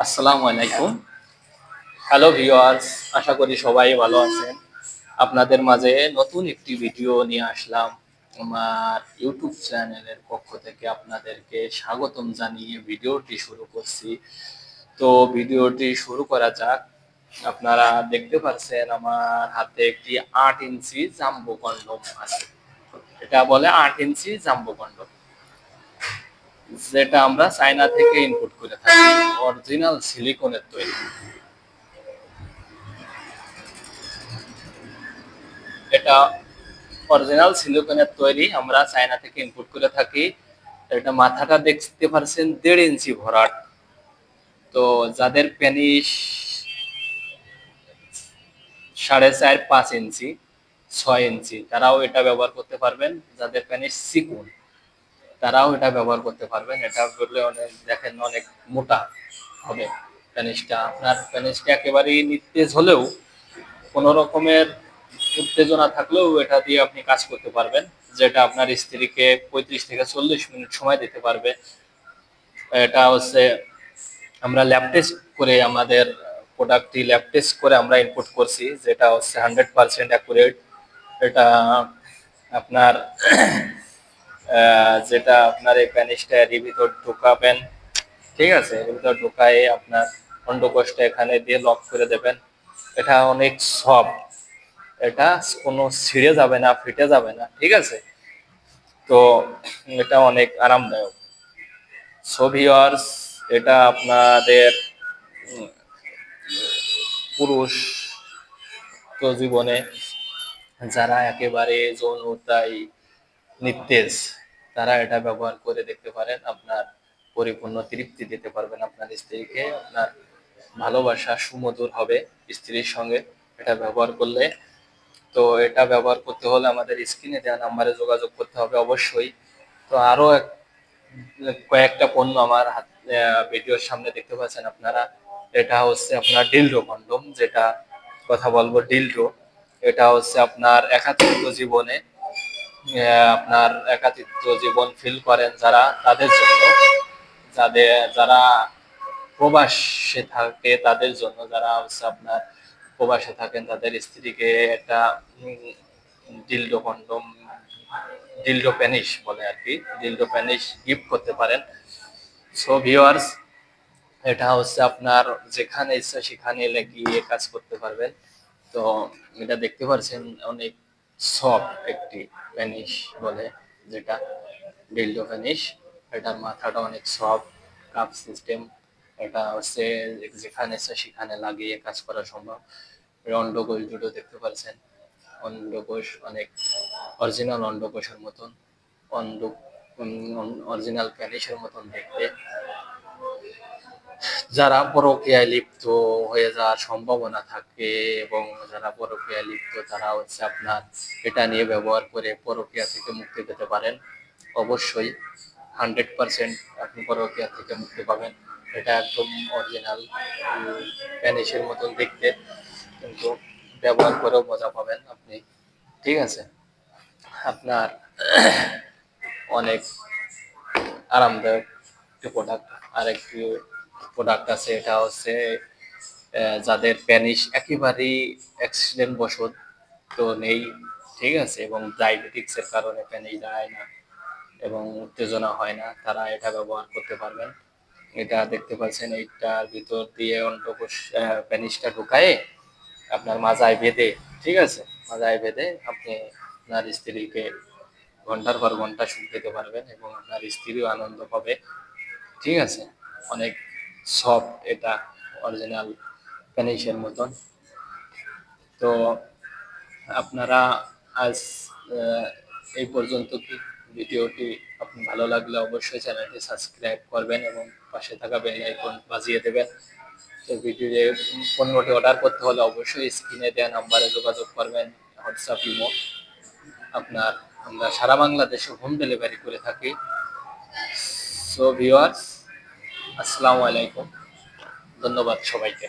আসসালামু আলাইকুম। Hello viewers, আশা করি সবাই ভালো আছেন। আপনাদের মাঝে নতুন একটি ভিডিও নিয়ে আসলাম। আমার ইউটিউব চ্যানেলের পক্ষ থেকে আপনাদেরকে স্বাগতম জানিয়ে ভিডিওটি শুরু করছি। তো ভিডিওটি শুরু করা যাক। আপনারা দেখতে পাচ্ছেন আমার হাতে একটি ৮ ইঞ্চি জাম্বো কন্ডম আছে। এটা বলে ৮ ইঞ্চি জাম্বো কন্ডম, যেটা আমরা চায়না থেকে ইম্পোর্ট করে থাকি, অরিজিনাল সিলিকনের তৈরি। এটা অরিজিনাল সিলিকনের তৈরি, আমরা চায়না থেকে ইম্পোর্ট করে থাকি। এটা মাথাটা দেখতে পারছেন ১.৫ ইঞ্চি ভরাট। তো যাদের পেনিস ৪.৫-৫ ইঞ্চি, ৬ ইঞ্চি, তারাও এটা ব্যবহার করতে পারবেন। যাদের পেনিস চিকুন তারাও এটা ব্যবহার করতে পারবেন। এটা করলে অনেক দেখেন অনেক মোটা হবে পেনিসটা। আপনার পেনিসটা একেবারেই নিস্তেজ হলেও কোনো রকমের উত্তেজনা থাকলেও এটা দিয়ে আপনি কাজ করতে পারবেন, যেটা আপনার স্ত্রীকে ৩৫ থেকে ৪০ মিনিট সময় দিতে পারবে। এটা হচ্ছে আমরা ল্যাব টেস্ট করে, আমাদের প্রোডাক্টটি ল্যাব টেস্ট করে আমরা ইনপুট করছি, যেটা হচ্ছে 100% অ্যাকুরেট। এটা আপনার যেটা আপনার এই প্যানিসটা এর ভিতর ঢুকাবেন, ঠিক আছে, এর ভিতর ঢুকায়ে আপনার অন্ডকোষটা এখানে দিয়ে লক করে দেবেন। এটা অনেক সফট, এটা কোনো ছিঁড়ে যাবে না, ফেটে যাবে না, ঠিক আছে। তো এটা অনেক আরামদায়ক। সো ভিউয়ার্স, এটা আপনাদের পুরুষ তো জীবনে যারা একেবারে যৌনতায় নিস্তেজ, তারা এটা ব্যবহার করে দেখতে পারেন। আপনার পরিপূর্ণ তৃপ্তি দিতে পারবেন আপনার স্ত্রীকে। আপনার ভালোবাসা সুমধুর হবে স্ত্রীর সঙ্গে এটা ব্যবহার করলে। তো এটা ব্যবহার করতে হলে আমাদের স্ক্রিনে দেওয়া নাম্বারে যোগাযোগ করতে হবে অবশ্যই। তো আরো কয়েকটা পণ্য আমার হাত ভিডিওর সামনে দেখতে পাচ্ছেন আপনারা। এটা হচ্ছে আপনার ডিলডো কন্ডম, যেটা কথা বলবো ডিলডো। এটা হচ্ছে আপনার একাকিত্ব জীবনে, আপনার একাকিত্ব জীবন ফিল করেন যারা, তাদের জন্য। যারা প্রবাসে থাকে তাদের জন্য, যারা হচ্ছে আপনার প্রবাসে থাকেন তাদের স্ত্রীকে একটা ডিলডো কন্ডম, ডিলডো প্যানিশ বলে আর কি, ডিলডো প্যানিশ গিফট করতে পারেন। সো ভিউয়ার্স, এটা হচ্ছে আপনার যেখানে ইচ্ছা সেখানে লাগিয়ে কাজ করতে পারবেন। তো এটা দেখতে পাচ্ছেন অনেক সফট একটি প্যানিশ বলে, যেটা ডিলডো প্যানিশ। এটার মাথাটা অনেক সফট, কাপ সিস্টেম। এটা হচ্ছে যেখানে ইচ্ছা সেখানে লাগিয়ে কাজ করা সম্ভব। অন্ডকোষ দুটো দেখতে পাচ্ছেন, অন্ডকোষ অনেক অরিজিনাল অন্ডকোষের মতন, অন্ড অরিজিনাল প্যানিসের মতন দেখতে। যারা পরকীয়ায় লিপ্ত হয়ে যাওয়ার সম্ভাবনা থাকে এবং যারা পরকীয়ায় লিপ্ত, তারা হচ্ছে আপনার এটা নিয়ে ব্যবহার করে পরকীয়া থেকে মুক্তি পেতে পারেন। অবশ্যই 100% আপনি পরকীয়া থেকে মুক্তি পাবেন। এটা একদম অরিজিনাল প্যানিসের মতন দেখতে, কিন্তু ব্যবহার করেও মজা পাবেন আপনি, ঠিক আছে। আপনার অনেক আরামদায়ক একটি প্রোডাক্ট। আর একটি প্রোডাক্ট আছে, এটা হচ্ছে যাদের প্যানিস একেবারেই অ্যাক্সিডেন্ট বশত তো নেই, ঠিক আছে, এবং ডায়াবেটিক্সের কারণে প্যানিস দাঁড়ায় না এবং উত্তেজনা হয় না, তারা এটা ব্যবহার করতে পারবেন। এটা দেখতে পাচ্ছেন, এইটার ভিতর দিয়ে অন্ডকোষ প্যানিসটা ঢুকায়ে আপনার মাজায় বেঁধে, ঠিক আছে, মাজায় বেঁধে আপনি আপনার স্ত্রীকে ঘন্টার পর ঘন্টা সুখ দিতে পারবেন এবং আপনার স্ত্রীও আনন্দ পাবে, ঠিক আছে। অনেক সফট এটা, অরিজিনাল প্যানিসের মতন। তো আপনারা আজ এই পর্যন্ত কি ভিডিওটি আপনি ভালো লাগলে অবশ্যই চ্যানেলটি সাবস্ক্রাইব করবেন এবং পাশে থাকা বেল আইকন বাজিয়ে দেবেন। তো ভিডিওতে পণ্যটি অর্ডার করতে হলে অবশ্যই স্ক্রিনে দেওয়া নাম্বারে যোগাযোগ করবেন, হোয়াটসঅ্যাপ, ইমো। আপনার আমরা সারা বাংলাদেশে হোম ডেলিভারি করে থাকি। সো ভিউয়ার্স, আসসালামু আলাইকুম, ধন্যবাদ সবাইকে।